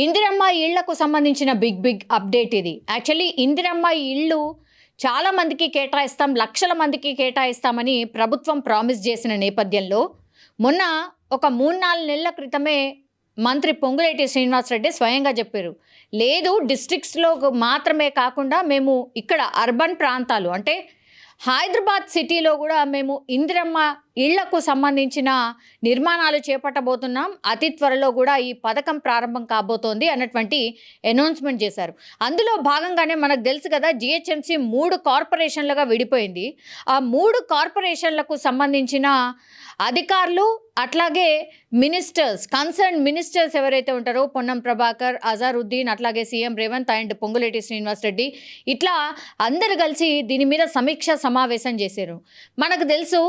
ఇందిరమ్మ ఇళ్లకు సంబంధించిన big update ఇది. యాక్చువల్లీ ఇందిరమ్మ ఇళ్ళు చాలా మందికి కేటాయిస్తాం, లక్షల మందికి కేటాయిస్తామని ప్రభుత్వం ప్రామిస్ చేసిన నేపథ్యంలో మొన్న ఒక 3-4 నెలల క్రితమే మంత్రి పొంగులేటి శ్రీనివాసరెడ్డి స్వయంగా చెప్పారు, లేదు డిస్ట్రిక్ట్స్లో మాత్రమే కాకుండా మేము ఇక్కడ అర్బన్ ప్రాంతాలు అంటే హైదరాబాద్ సిటీలో కూడా మేము ఇందిరమ్మ ఇళ్లకు సంబంధించిన నిర్మాణాలు చేపట్టబోతున్నాం, అతి త్వరలో కూడా ఈ పథకం ప్రారంభం కాబోతోంది అన్నటువంటి అనౌన్స్మెంట్ చేశారు. అందులో భాగంగానే మనకు తెలుసు కదా, జిహెచ్ఎంసీ 3 కార్పొరేషన్లుగా విడిపోయింది. ఆ 3 కార్పొరేషన్లకు సంబంధించిన అధికారులు అట్లాగే మినిస్టర్స్, కన్సర్న్ మినిస్టర్స్ ఎవరైతే ఉంటారో పొన్నం ప్రభాకర్, అజారుద్దీన్, అట్లాగే సీఎం రేవంత్ అండ్ పొంగులేటి శ్రీనివాసరెడ్డి, ఇట్లా అందరు కలిసి దీని మీద సమీక్ష సమావేశం చేశారు. మనకు తెలుసు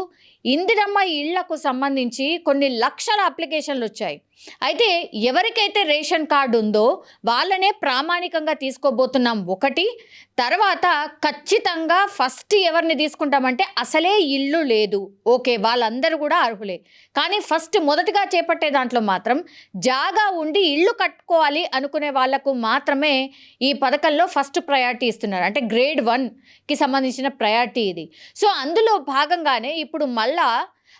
ఇందిరమ్మ ఇళ్లకు సంబంధించి కొన్ని లక్షల అప్లికేషన్లు వచ్చాయి. అయితే ఎవరికైతే రేషన్ కార్డు ఉందో వాళ్ళనే ప్రామాణికంగా తీసుకోబోతున్నాం ఒకటి. తర్వాత ఖచ్చితంగా ఫస్ట్ ఎవరిని తీసుకుంటామంటే అసలే ఇల్లు లేదు, ఓకే వాళ్ళందరూ కూడా అర్హులే. కానీ ఫస్ట్ మొదటగా చేపట్టే దాంట్లో మాత్రం జాగా ఉండి ఇల్లు కట్టుకోవాలి అనుకునే వాళ్లకు మాత్రమే ఈ పథకంలో ఫస్ట్ ప్రయారిటీ ఇస్తున్నారు. అంటే గ్రేడ్ 1కి సంబంధించిన ప్రయారిటీ ఇది. సో అందులో భాగంగానే ఇప్పుడు మళ్ళా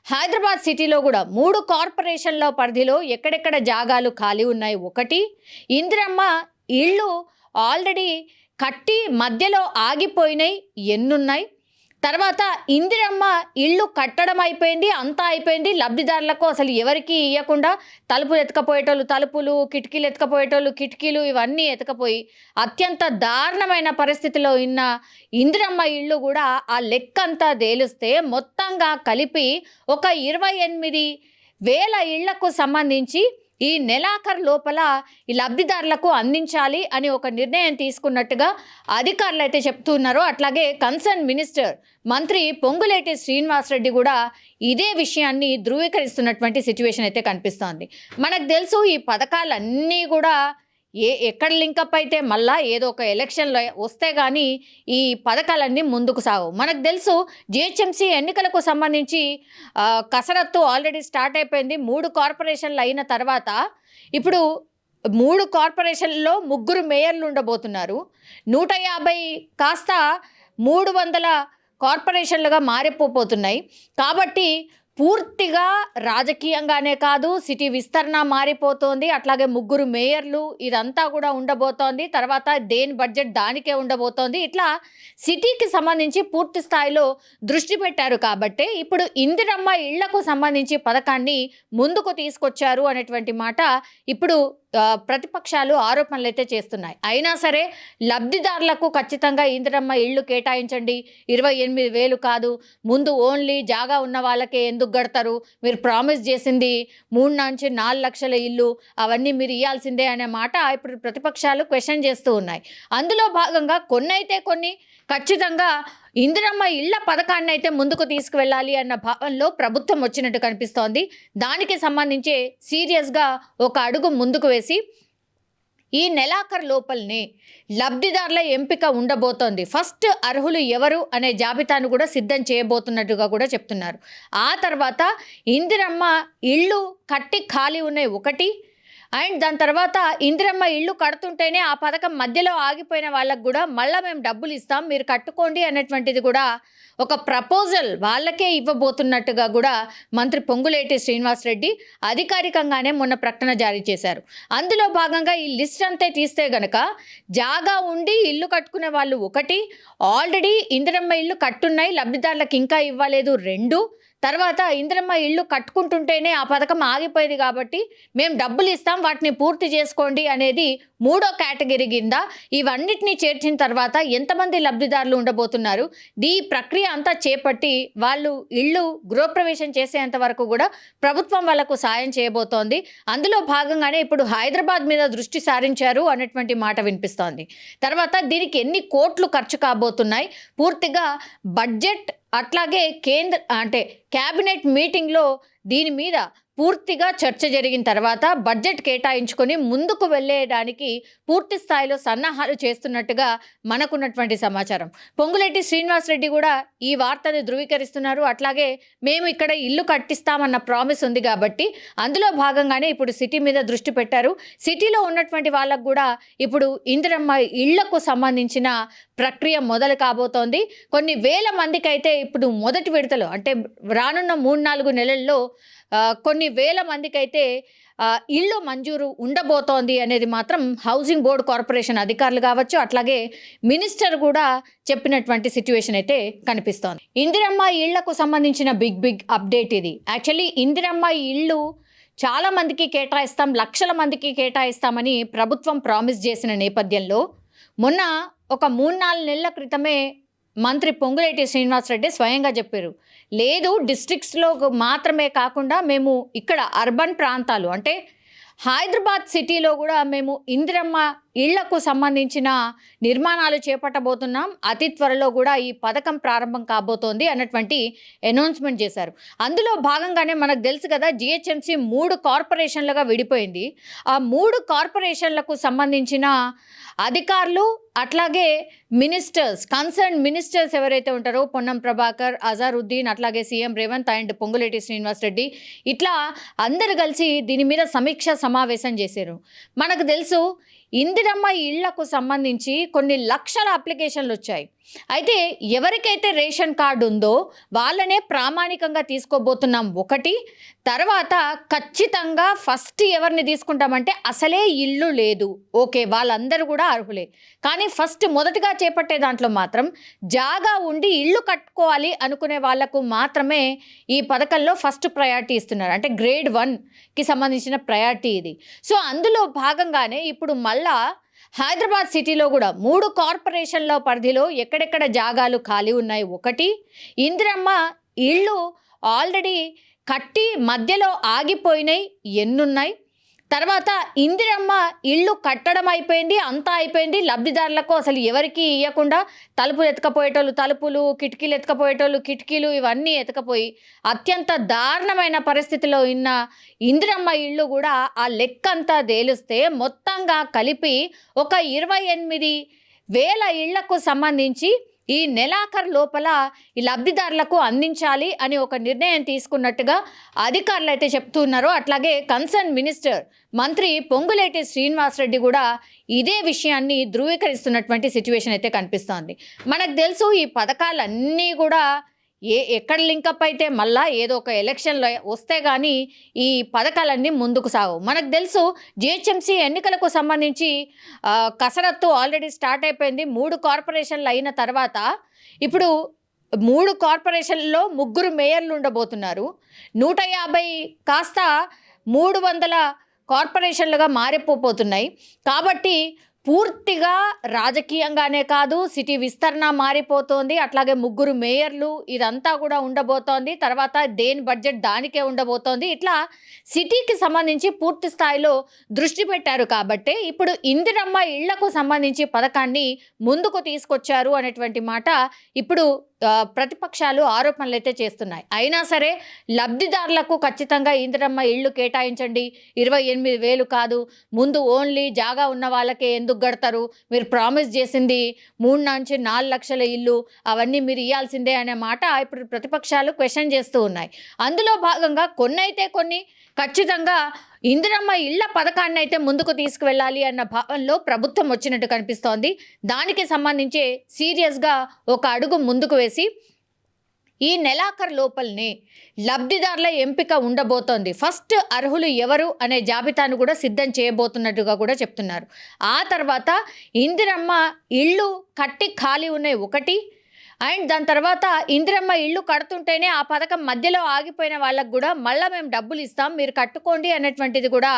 హైదరాబాద్ సిటీలో కూడా 3 కార్పొరేషన్ల పరిధిలో ఎక్కడెక్కడ జాగాలు ఖాళీ ఉన్నాయి ఒకటి. ఇందిరమ్మ ఇళ్ళు ఆల్రెడీ కట్టి మధ్యలో ఆగిపోయినాయి ఎన్నున్నాయి. తర్వాత ఇందిరమ్మ ఇళ్ళు కట్టడం అయిపోయింది, అంతా అయిపోయింది, లబ్ధిదారులకు అసలు ఎవరికి ఇవ్వకుండా తలుపులు ఎత్తుకపోయేటోళ్ళు తలుపులు, కిటికీలు ఎత్తుకపోయేటోళ్ళు కిటికీలు, ఇవన్నీ ఎత్తుకపోయి అత్యంత దారుణమైన పరిస్థితిలో ఉన్న ఇందిరమ్మ ఇళ్ళు కూడా ఆ లెక్కంతా తేలిస్తే మొత్తంగా కలిపి ఒక 28,000 ఇళ్లకు సంబంధించి ఈ నెలాఖరు లోపల ఈ లబ్ధిదారులకు అందించాలి అని ఒక నిర్ణయం తీసుకున్నట్టుగా అధికారులు అయితే చెప్తున్నారు. అట్లాగే కన్సర్న్ మినిస్టర్ మంత్రి పొంగులేటి శ్రీనివాసరెడ్డి కూడా ఇదే విషయాన్ని ధృవీకరిస్తున్నటువంటి సిచ్యువేషన్ అయితే కనిపిస్తోంది. మనకు తెలుసు ఈ పథకాలన్నీ కూడా ఎక్కడ లింకప్ అయితే మళ్ళా ఏదో ఒక ఎలక్షన్లో వస్తే కానీ ఈ పథకాలన్నీ ముందుకు సాగవు. మనకు తెలుసు జిహెచ్ఎంసీ ఎన్నికలకు సంబంధించి కసరత్తు ఆల్రెడీ స్టార్ట్ అయిపోయింది. 3 కార్పొరేషన్లు అయిన తర్వాత ఇప్పుడు 3 కార్పొరేషన్లలో 3 మేయర్లు ఉండబోతున్నారు. 150 కాస్త 300 కార్పొరేషన్లుగా మారిపోతున్నాయి. కాబట్టి పూర్తిగా రాజకీయంగానే కాదు, సిటీ విస్తరణ మారిపోతోంది. అట్లాగే 3 మేయర్లు, ఇదంతా కూడా ఉండబోతోంది. తర్వాత దేని బడ్జెట్ దానికే ఉండబోతోంది. ఇట్లా సిటీకి సంబంధించి పూర్తి స్థాయిలో దృష్టి పెట్టారు. కాబట్టి ఇప్పుడు ఇందిరమ్మ ఇళ్లకు సంబంధించి పథకాన్ని ముందుకు తీసుకొచ్చారు అనేటువంటి మాట ఇప్పుడు ప్రతిపక్షాలు ఆరోపణలు అయితే చేస్తున్నాయి. అయినా సరే లబ్ధిదారులకు ఖచ్చితంగా ఇందిరమ్మ ఇళ్ళు కేటాయించండి, 28,000 కాదు, ముందు ఓన్లీ జాగా ఉన్న వాళ్ళకే ఎందుకు కడతారు, మీరు ప్రామిస్ చేసింది 3-4 లక్షల ఇల్లు, అవన్నీ మీరు ఇవ్వాల్సిందే అనే మాట ఇప్పుడు ప్రతిపక్షాలు క్వశ్చన్ చేస్తూ ఉన్నాయి. అందులో భాగంగా కొన్ని ఖచ్చితంగా ఇందిరమ్మ ఇళ్ల పథకాన్ని అయితే ముందుకు తీసుకువెళ్ళాలి అన్న భావనలో ప్రభుత్వం వచ్చినట్టు కనిపిస్తోంది. దానికి సంబంధించి సీరియస్గా ఒక అడుగు ముందుకు వేసి ఈ నెలాఖరు లోపలనే లబ్ధిదారుల ఎంపిక ఉండబోతోంది. ఫస్ట్ అర్హులు ఎవరు అనే జాబితాను కూడా సిద్ధం చేయబోతున్నట్టుగా కూడా చెప్తున్నారు. ఆ తర్వాత ఇందిరమ్మ ఇళ్ళు కట్టి ఖాళీ ఉన్నాయి ఒకటి. అండ్ దాని తర్వాత ఇందిరమ్మ ఇళ్ళు కడుతుంటేనే ఆ పథకం మధ్యలో ఆగిపోయిన వాళ్ళకు కూడా మళ్ళీ మేము డబ్బులు ఇస్తాం, మీరు కట్టుకోండి అనేటువంటిది కూడా ఒక ప్రపోజల్ వాళ్ళకే ఇవ్వబోతున్నట్టుగా కూడా మంత్రి పొంగులేటి శ్రీనివాసరెడ్డి అధికారికంగానే మొన్న ప్రకటన జారీ చేశారు. అందులో భాగంగా ఈ లిస్ట్ అంతే తీస్తే గనక జాగా ఉండి ఇల్లు కట్టుకునే వాళ్ళు ఒకటి, ఆల్రెడీ ఇందిరమ్మ ఇళ్ళు కట్టున్నాయి లబ్ధిదారులకు ఇంకా ఇవ్వలేదు 2, తర్వాత ఇందిరమ్మ ఇళ్ళు కట్టుకుంటుంటేనే ఆ పథకం ఆగిపోయింది కాబట్టి మేము డబ్బులు ఇస్తాం, వాటిని పూర్తి చేసుకోండి అనేది 3వ కేటగిరీ కింద ఇవన్నిటిని చేర్చిన తర్వాత ఎంతమంది లబ్ధిదారులు ఉండబోతున్నారు, ఈ ప్రక్రియ అంతా చేపట్టి వాళ్ళు ఇళ్ళు గృహప్రవేశం చేసేంత వరకు కూడా ప్రభుత్వం వాళ్ళకు సాయం చేయబోతోంది. అందులో భాగంగానే ఇప్పుడు హైదరాబాద్ మీద దృష్టి సారించారు అనేటువంటి మాట వినిపిస్తోంది. తర్వాత దీనికి ఎన్ని కోట్లు ఖర్చు కాబోతున్నాయి, పూర్తిగా బడ్జెట్ అట్లాగే కేంద్ర అంటే క్యాబినెట్ మీటింగ్లో దీని మీద పూర్తిగా చర్చ జరిగిన తర్వాత బడ్జెట్ కేటాయించుకొని ముందుకు వెళ్ళేయడానికి పూర్తి స్థాయిలో సన్నాహాలు చేస్తున్నట్టుగా మనకున్నటువంటి సమాచారం. పొంగులేటి శ్రీనివాసరెడ్డి కూడా ఈ వార్తని ధృవీకరిస్తున్నారు. అట్లాగే మేము ఇక్కడ ఇల్లు కట్టిస్తామన్న ప్రామిస్ ఉంది కాబట్టి అందులో భాగంగానే ఇప్పుడు సిటీ మీద దృష్టి పెట్టారు. సిటీలో ఉన్నటువంటి వాళ్ళకు కూడా ఇప్పుడు ఇందిరమ్మ ఇళ్లకు సంబంధించిన ప్రక్రియ మొదలు కాబోతోంది. కొన్ని వేల మందికి అయితే ఇప్పుడు మొదటి విడతలో అంటే రానున్న 3-4 నెలల్లో కొన్ని వేల మందికి అయితే ఇల్లు మంజూరు ఉండబోతోంది అనేది మాత్రం హౌసింగ్ బోర్డు కార్పొరేషన్ అధికారులు కావచ్చు, అట్లాగే మినిస్టర్ కూడా చెప్పినటువంటి సిచ్యువేషన్ అయితే కనిపిస్తోంది. ఇందిరమ్మ ఇళ్లకు సంబంధించిన బిగ్ అప్డేట్ ఇది. యాక్చువల్లీ ఇందిరమ్మ ఇళ్ళు చాలా మందికి కేటాయిస్తాం, లక్షల మందికి కేటాయిస్తామని ప్రభుత్వం ప్రామిస్ చేసిన నేపథ్యంలో మొన్న ఒక 3-4 నెలల క్రితమే మంత్రి పొంగులేటి శ్రీనివాసరెడ్డి స్వయంగా చెప్పారు, లేదు డిస్ట్రిక్ట్స్లో మాత్రమే కాకుండా మేము ఇక్కడ అర్బన్ ప్రాంతాలు అంటే హైదరాబాద్ సిటీలో కూడా మేము ఇందిరమ్మ ఇళ్లకు సంబంధించిన నిర్మాణాలు చేపట్టబోతున్నాం, అతి త్వరలో కూడా ఈ పథకం ప్రారంభం కాబోతోంది అన్నటువంటి అనౌన్స్మెంట్ చేశారు. అందులో భాగంగానే మనకు తెలుసు కదా, జిహెచ్ఎంసీ 3 కార్పొరేషన్లుగా విడిపోయింది. ఆ 3 కార్పొరేషన్లకు సంబంధించిన అధికారులు అట్లాగే మినిస్టర్స్, కన్సర్న్ మినిస్టర్స్ ఎవరైతే ఉంటారో పొన్నం ప్రభాకర్, అజారుద్దీన్, అట్లాగే సీఎం రేవంత్ అండ్ పొంగులేటి శ్రీనివాసరెడ్డి, ఇట్లా అందరు కలిసి దీని మీద సమీక్ష సమావేశం చేశారు. మనకు తెలుసు ఇందిరమ్మ ఇళ్లకు సంబంధించి కొన్ని లక్షల అప్లికేషన్లు వచ్చాయి. అయితే ఎవరికైతే రేషన్ కార్డు ఉందో వాళ్ళనే ప్రామాణికంగా తీసుకోబోతున్నాం ఒకటి. తర్వాత ఖచ్చితంగా ఫస్ట్ ఎవరిని తీసుకుంటామంటే అసలే ఇల్లు లేదు, ఓకే వాళ్ళందరూ కూడా అర్హులే. కానీ ఫస్ట్ మొదటగా చేపట్టే దాంట్లో మాత్రం జాగా ఉండి ఇల్లు కట్టుకోవాలి అనుకునే వాళ్లకు మాత్రమే ఈ పథకంలో ఫస్ట్ ప్రయారిటీ ఇస్తున్నారు. అంటే గ్రేడ్ 1కి సంబంధించిన ప్రయారిటీ ఇది. సో అందులో భాగంగానే ఇప్పుడు మళ్ళా హైదరాబాద్ సిటీలో కూడా 3 కార్పొరేషన్ల పరిధిలో ఎక్కడెక్కడ జాగాలు ఖాళీ ఉన్నాయి ఒకటి. ఇందిరమ్మ ఇళ్ళు ఆల్రెడీ కట్టి మధ్యలో ఆగిపోయినాయి ఎన్నున్నాయి. తర్వాత ఇందిరమ్మ ఇళ్ళు కట్టడం అయిపోయింది, అంతా అయిపోయింది, లబ్ధిదారులకు అసలు ఎవరికి ఇవ్వకుండా తలుపులు ఎత్తుకపోయేటోళ్ళు తలుపులు, కిటికీలు ఎత్తుకపోయేటోళ్ళు కిటికీలు, ఇవన్నీ ఎత్తుకపోయి అత్యంత దారుణమైన పరిస్థితిలో ఉన్న ఇందిరమ్మ ఇళ్ళు కూడా ఆ లెక్కంతా తేలిస్తే మొత్తంగా కలిపి ఒక 28,000 ఇళ్లకు సంబంధించి ఈ నెలాఖరు లోపల ఈ లబ్ధిదారులకు అందించాలి అని ఒక నిర్ణయం తీసుకున్నట్టుగా అధికారులు అయితే చెప్తున్నారు. అట్లాగే కన్సర్న్ మినిస్టర్ మంత్రి పొంగులేటి శ్రీనివాసరెడ్డి కూడా ఇదే విషయాన్ని ధృవీకరిస్తున్నటువంటి సిచ్యువేషన్ అయితే కనిపిస్తోంది. మనకు తెలుసు ఈ పథకాలన్నీ కూడా ఎక్కడ లింకప్ అయితే మళ్ళా ఏదో ఒక ఎలక్షన్లో వస్తే కానీ ఈ పథకాలన్నీ ముందుకు సాగవు. మనకు తెలుసు జిహెచ్ఎంసీ ఎన్నికలకు సంబంధించి కసరత్తు ఆల్రెడీ స్టార్ట్ అయిపోయింది. 3 కార్పొరేషన్లు అయిన తర్వాత ఇప్పుడు 3 కార్పొరేషన్లలో 3 మేయర్లు ఉండబోతున్నారు. 150 కాస్త 300 కార్పొరేషన్లుగా మారిపోతున్నాయి. కాబట్టి పూర్తిగా రాజకీయంగానే కాదు, సిటీ విస్తరణ మారిపోతోంది. అట్లాగే 3 మేయర్లు, ఇదంతా కూడా ఉండబోతోంది. తర్వాత దేని బడ్జెట్ దానికే ఉండబోతోంది. ఇట్లా సిటీకి సంబంధించి పూర్తి స్థాయిలో దృష్టి పెట్టారు. కాబట్టి ఇప్పుడు ఇందిరమ్మ ఇళ్లకు సంబంధించి పథకాన్ని ముందుకు తీసుకొచ్చారు అనేటువంటి మాట ఇప్పుడు ప్రతిపక్షాలు ఆరోపణలు అయితే చేస్తున్నాయి. అయినా సరే లబ్ధిదారులకు ఖచ్చితంగా ఇందిరమ్మ ఇళ్ళు కేటాయించండి, 28,000 కాదు, ముందు ఓన్లీ జాగా ఉన్న వాళ్ళకే ఎందుకు కడతారు, మీరు ప్రామిస్ చేసింది 3-4 లక్షల ఇల్లు, అవన్నీ మీరు ఇవ్వాల్సిందే అనే మాట ఇప్పుడు ప్రతిపక్షాలు క్వశ్చన్ చేస్తూ ఉన్నాయి. అందులో భాగంగా కొన్ని ఖచ్చితంగా ఇందిరమ్మ ఇళ్ల పథకాన్ని అయితే ముందుకు తీసుకువెళ్ళాలి అన్న భావనలో ప్రభుత్వం వచ్చినట్టు కనిపిస్తోంది. దానికి సంబంధించి సీరియస్గా ఒక అడుగు ముందుకు వేసి ఈ నెలాఖరు లోపలనే లబ్ధిదారుల ఎంపిక ఉండబోతోంది. ఫస్ట్ అర్హులు ఎవరు అనే జాబితాను కూడా సిద్ధం చేయబోతున్నట్టుగా కూడా చెప్తున్నారు. ఆ తర్వాత ఇందిరమ్మ ఇళ్ళు కట్టి ఖాళీ ఉన్నాయి ఒకటి. అండ్ దాని తర్వాత ఇందిరమ్మ ఇళ్ళు కడుతుంటేనే ఆ పథకం మధ్యలో ఆగిపోయిన వాళ్ళకు కూడా మళ్ళీ మేము డబ్బులు ఇస్తాం, మీరు కట్టుకోండి అనేటువంటిది కూడా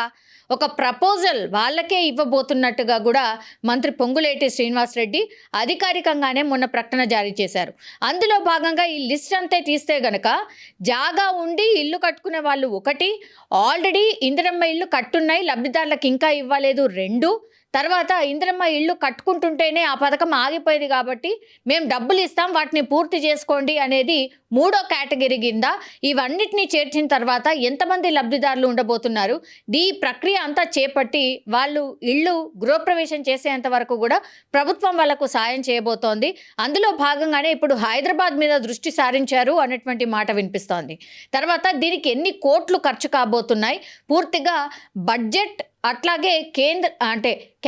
ఒక ప్రపోజల్ వాళ్ళకే ఇవ్వబోతున్నట్టుగా కూడా మంత్రి పొంగులేటి శ్రీనివాసరెడ్డి అధికారికంగానే మొన్న ప్రకటన జారీ చేశారు. అందులో భాగంగా ఈ లిస్ట్ అంతే తీస్తే గనక జాగా ఉండి ఇల్లు కట్టుకునే వాళ్ళు ఒకటి, ఆల్రెడీ ఇందిరమ్మ ఇళ్ళు కట్టున్నాయి లబ్ధిదారులకు ఇంకా ఇవ్వలేదు 2, తర్వాత ఇందిరమ్మ ఇళ్ళు కట్టుకుంటుంటేనే ఆ పథకం ఆగిపోయేది కాబట్టి మేము డబ్బులు ఇస్తాం వాటిని పూర్తి చేసుకోండి అనేది 3వ కేటగిరీ కింద. ఇవన్నిటిని చేర్చిన తర్వాత ఎంతమంది లబ్ధిదారులు ఉండబోతున్నారు, ఈ ప్రక్రియ అంతా చేపట్టి వాళ్ళు ఇళ్ళు గృహప్రవేశం చేసేంత వరకు కూడా ప్రభుత్వం వాళ్ళకు సాయం చేయబోతోంది. అందులో భాగంగానే ఇప్పుడు హైదరాబాద్ మీద దృష్టి సారించారు అన్నటువంటి మాట వినిపిస్తోంది. తర్వాత దీనికి ఎన్ని కోట్లు ఖర్చు కాబోతున్నాయి, పూర్తిగా బడ్జెట్ అట్లాగే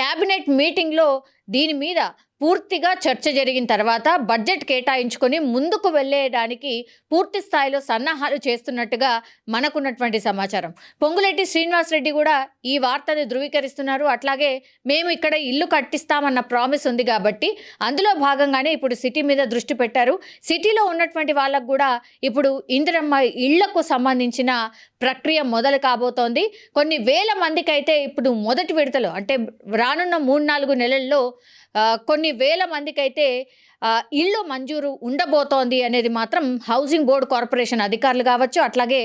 క్యాబినెట్ మీటింగ్లో దీని మీద పూర్తిగా చర్చ జరిగిన తర్వాత బడ్జెట్ కేటాయించుకొని ముందుకు వెళ్ళేయడానికి పూర్తి స్థాయిలో సన్నాహాలు చేస్తున్నట్టుగా మనకున్నటువంటి సమాచారం. పొంగులేటి శ్రీనివాసరెడ్డి కూడా ఈ వార్తని ధృవీకరిస్తున్నారు. అట్లాగే మేము ఇక్కడ ఇల్లు కట్టిస్తామన్న ప్రామిస్ ఉంది కాబట్టి అందులో భాగంగానే ఇప్పుడు సిటీ మీద దృష్టి పెట్టారు. సిటీలో ఉన్నటువంటి వాళ్ళకు కూడా ఇప్పుడు ఇందిరమ్మ ఇళ్లకు సంబంధించిన ప్రక్రియ మొదలు కాబోతోంది. కొన్ని వేల మందికి అయితే ఇప్పుడు మొదటి విడతలో అంటే రానున్న 3-4 నెలల్లో కొన్ని వేల మందికి అయితే ఇళ్ళు మంజూరు ఉండబోతోంది అనేది మాత్రం హౌసింగ్ బోర్డు కార్పొరేషన్ అధికారులు కావచ్చు, అట్లాగే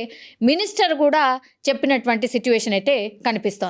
మినిస్టర్ కూడా చెప్పినటువంటి సిచ్యువేషన్ అయితే కనిపిస్తోంది.